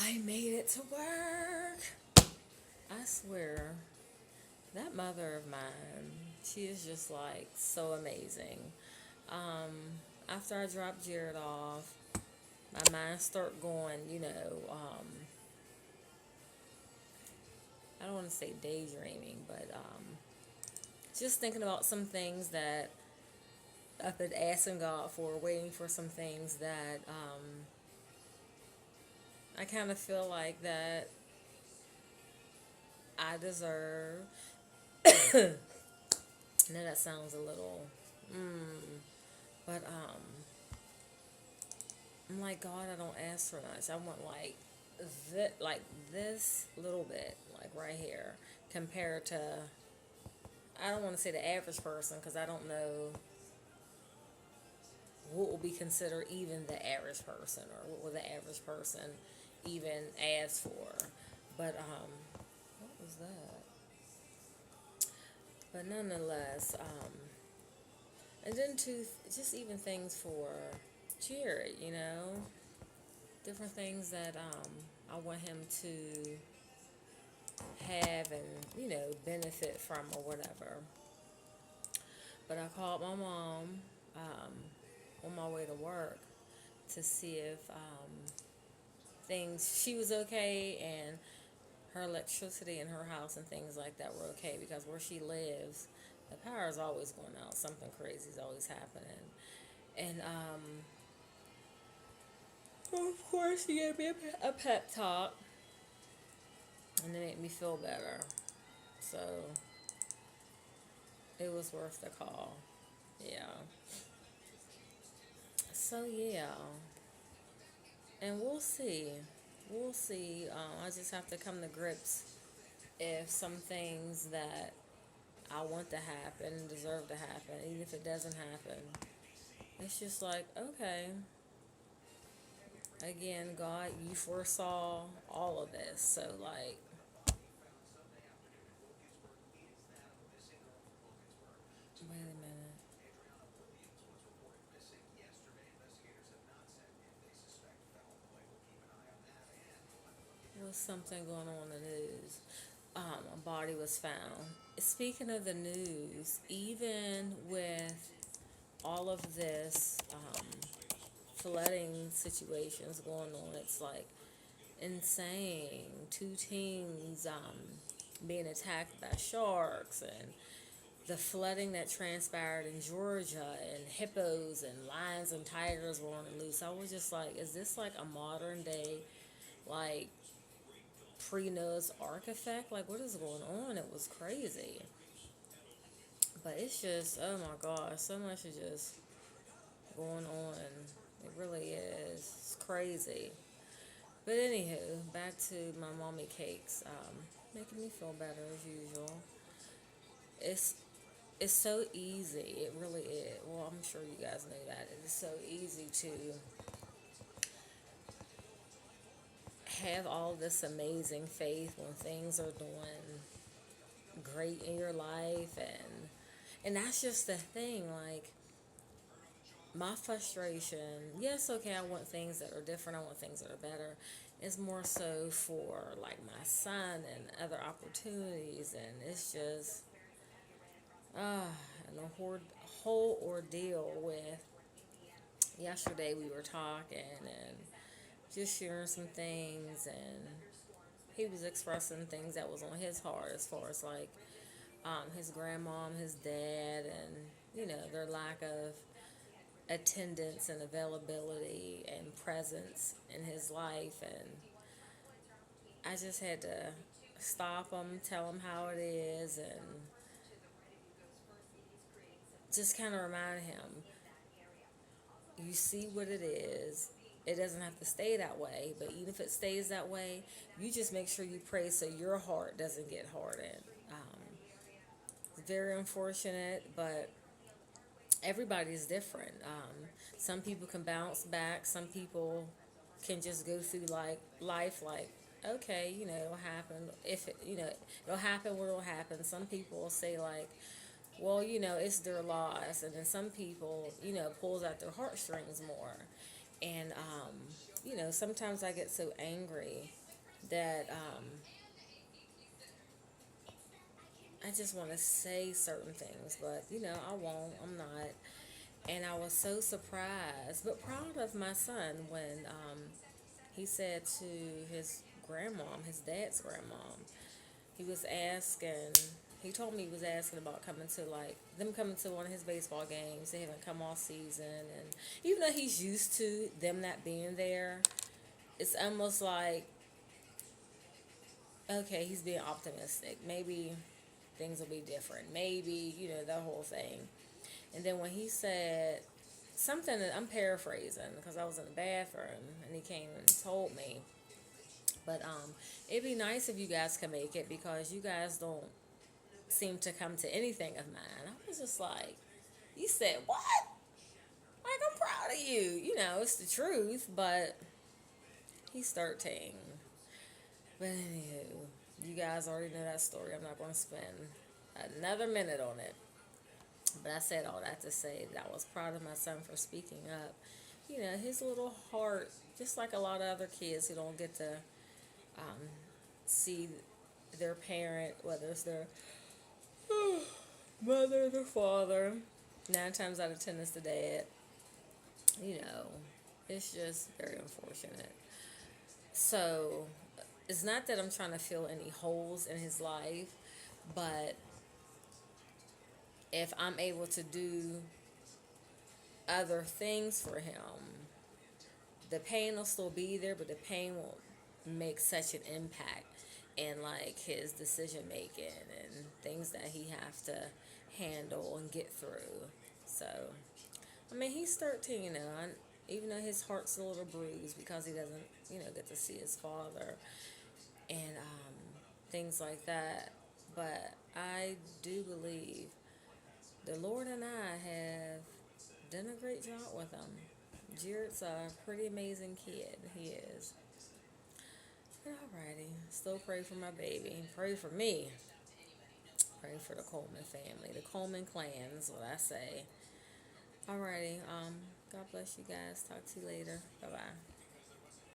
I made it to work. I swear, that mother of mine, she is just like so amazing. Um, After I drop Jared off, my mind start going, I don't want to say daydreaming, but just thinking about some things that I've been asking God for, waiting for some things that I kind of feel like that I deserve. I know that sounds a little, but I'm like, God, I don't ask for much. I want like this little bit, like right here, compared to, I don't want to say the average person because I don't know what will be considered even the average person or what will the average person even ask for. But what was that? But nonetheless, and then to just even things for Jared, different things that I want him to have and benefit from or whatever. But I called my mom um, on my way to work to see if things she was okay and her electricity in her house and things like that were okay because where she lives, the power is always going out. Something crazy is always happening, and of course she gave me a pep talk and it made me feel better. So it was worth the call. Yeah. So yeah, and we'll see. We'll see. I just have to come to grips if some things that I want to happen deserve to happen, even if it doesn't happen. It's just like, okay, again, God, you foresaw all of this. So, like, wait a minute. What's something going on in the news? A body was found. Speaking of the news, even with all of this flooding situations going on, it's like insane. Two teams being attacked by sharks and the flooding that transpired in Georgia and hippos and lions and tigers were on the loose. I was just like, is this like a modern day, like pre Noah's Ark effect? Like, what is going on? It was crazy. But it's just, oh my gosh, so much is just going on. It really is. It's crazy. But anywho, back to my mommy cakes. Making me feel better as usual. It's it's so easy. It really is. Well, I'm sure you guys know that. It is so easy to have all this amazing faith when things are doing great in your life and that's just the thing, like my frustration, yes, okay, I want things that are different, I want things that are better. It's more so for like my son and other opportunities and it's just and the whole ordeal with yesterday we were talking and just sharing some things and he was expressing things that was on his heart as far as like his grandmom, his dad, and their lack of attendance and availability and presence in his life. And I just had to stop him, tell him how it is, and just kind of remind him, you see what it is. It doesn't have to stay that way, but even if it stays that way, you just make sure you pray so your heart doesn't get hardened. It's very unfortunate, but everybody's different. Some people can bounce back. Some people can just go through like life like, okay, it'll happen. If it, it'll happen what it'll happen. Some people will say like, well, it's their loss, and then some people, pulls at their heartstrings more. And sometimes I get so angry that I just want to say certain things, but I won't. I'm not. And I was so surprised, but proud of my son when he said to his grandmom, his dad's grandmom, he was asking. He told me he was asking about coming to them coming to one of his baseball games. They haven't come all season, and even though he's used to them not being there, it's almost like, okay, he's being optimistic. Maybe things will be different. Maybe the whole thing. And then when he said something, that I'm paraphrasing because I was in the bathroom and he came and told me, but it'd be nice if you guys can make it because you guys don't seem to come to anything of mine. I was just like, you said what? Like, I'm proud of you. It's the truth, but he's 13. But anywho, you guys already know that story. I'm not going to spend another minute on it. But I said all that to say that I was proud of my son for speaking up. His little heart, just like a lot of other kids who don't get to see their parent, whether it's their mother, their father, 9 times out of 10 it's the dad. It's just very unfortunate. So it's not that I'm trying to fill any holes in his life, but if I'm able to do other things for him, the pain will still be there, but the pain won't make such an impact in like his decision making and things that he have to handle and get through. So, I mean, he's 13, even though his heart's a little bruised because he doesn't, get to see his father and things like that. But I do believe the Lord and I have done a great job with him. Jared's a pretty amazing kid. He is. Alrighty. Still pray for my baby. Pray for me. Pray for the Coleman family. The Coleman clan is what I say. Alrighty. God bless you guys. Talk to you later. Bye-bye.